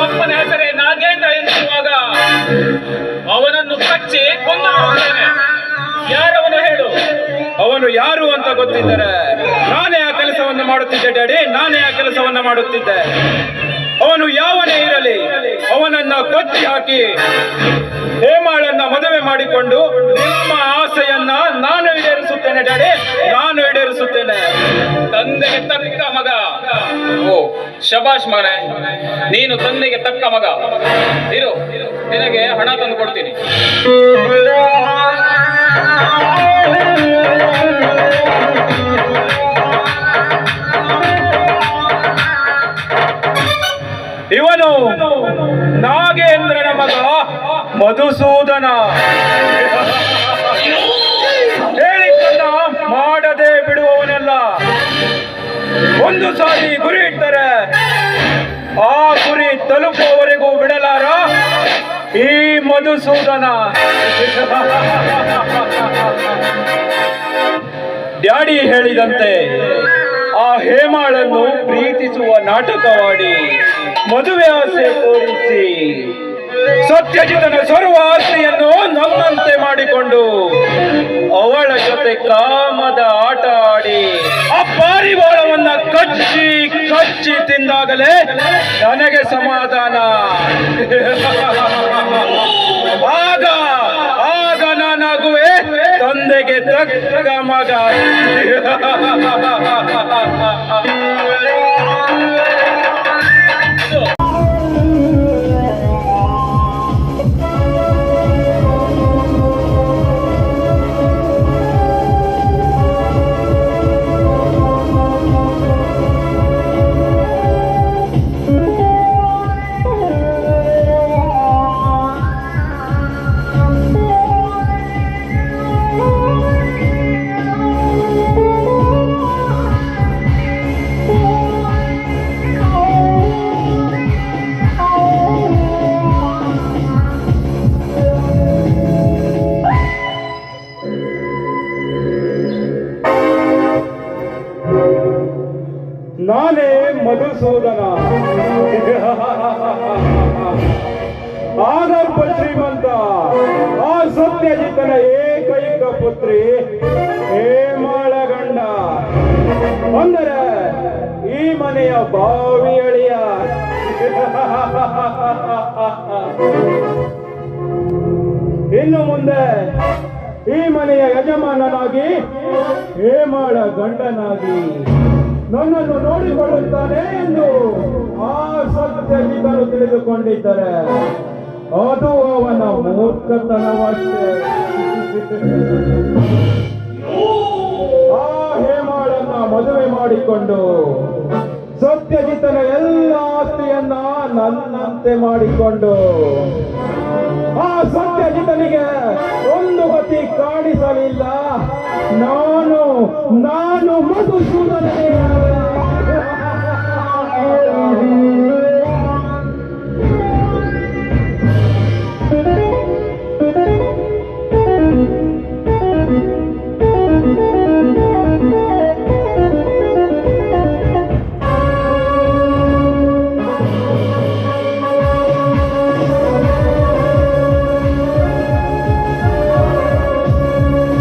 ಅಪ್ಪನ ಹೆಸರೇ ನಾಗೇಂದ್ರ ಎನ್ನುವಾಗ ಅವನನ್ನು ಕಚ್ಚಿ ಕೊಂದು ಬಿಡುತ್ತೇನೆ. ಯಾರವನು ಹೇಳು? ಅವನು ಯಾರು ಅಂತ ಗೊತ್ತಿದ್ದರೆ ನಾನೇ ಆ ಕೆಲಸವನ್ನು ಮಾಡುತ್ತಿದ್ದೆ ಡ್ಯಾಡಿ, ನಾನೇ ಆ ಕೆಲಸವನ್ನ ಮಾಡುತ್ತಿದ್ದೆ. ಅವನು ಯಾವನೇ ಇರಲಿ ಅವನನ್ನ ಕೊಚ್ಚಿ ಹಾಕಿ ಹೇಮಾಳನ್ನ ಮದುವೆ ಮಾಡಿಕೊಂಡು ನಿಮ್ಮ ಆಸೆಯನ್ನ ನಾನು ಈಡೇರಿಸುತ್ತೇನೆ ಡ್ಯಾಡಿ, ನಾನು ಈಡೇರಿಸುತ್ತೇನೆ. ತಂದೆಗೆ ತಕ್ಕ ಮಗ. ಓ ಶಬಾಷ್ ಮಗನೇ, ನೀನು ತಂದೆಗೆ ತಕ್ಕ ಮಗ. ಇರು, ನಿನಗೆ ಹಣ ತಂದು ಕೊಡ್ತೀನಿ. ಇವನು ನಾಗೇಂದ್ರನ ಮಗ ಮಧುಸೂದನ. ಹೇಳಿದ್ದನ್ನ ಮಾಡದೆ ಬಿಡುವವನೆಲ್ಲ. ಒಂದು ಸಾರಿ ಗುರಿ ಇಟ್ಟರೆ ಆ ಗುರಿ ತಲುಪುವವರೆಗೂ ಬಿಡಲಾರ ಈ ಮಧುಸೂದನ. ಡ್ಯಾಡಿ ಹೇಳಿದಂತೆ ಆ ಹೇಮಾಳನ್ನು ಪ್ರೀತಿಸುವ ನಾಟಕವಾಡಿ ಮದುವೆ ಆಸೆ ತೋರಿಸಿ ಸತ್ಯಜಿತನ ಸರ್ವ ಆಸ್ತಿಯನ್ನು ನನ್ನಂತೆ ಮಾಡಿಕೊಂಡು ಅವಳ ಜೊತೆ ಕಾಮದ ಆಟ ಆಡಿ ಆ ಪಾರಿವಾಳವನ್ನ ಕಚ್ಚಿ ಕಚ್ಚಿ ತಿಂದಾಗಲೇ ನನಗೆ ಸಮಾಧಾನ. ಆಗ ಆಗ ನಾನಾಗುವೆ ತಂದೆಗೆ ತಕ್ಕ ಮಗ. ನಾನೇ ಮಧುಸೂದನ, ಆಗರ್ಭ ಶ್ರೀಮಂತ, ಆ ಸತ್ಯಜಿತನ ಏಕೈಕ ಪುತ್ರಿ ಹೇಮಾಳ ಗಂಡ. ಅಂದರೆ ಈ ಮನೆಯ ಬಾವಿ ಅಳಿಯ. ಇನ್ನು ಮುಂದೆ ಈ ಮನೆಯ ಯಜಮಾನನಾಗಿ ಹೇಮಾಳ ಗಂಡನಾಗಿ ನನ್ನನ್ನು ನೋಡಿಕೊಳ್ಳುತ್ತಾನೆ ಎಂದು ಆ ಸತ್ಯಜಿತನು ತಿಳಿದುಕೊಂಡಿದ್ದರೆ ಅದು ಅವನ ಮೂರ್ಖತನವಷ್ಟೇ. ಆ ಹೇಮಾಳನ್ನ ಮದುವೆ ಮಾಡಿಕೊಂಡು ಸತ್ಯಜಿತನ ಎಲ್ಲ ಆಸ್ತಿಯನ್ನ ನನ್ನಂತೆ ಮಾಡಿಕೊಂಡು ಆ ಸತ್ಯಜಿತನಿಗೆ ಒಂದು ಗತಿ ಕಾಣಿಸಲಿಲ್ಲ. ನಾನು ಮಧುಸೂದನ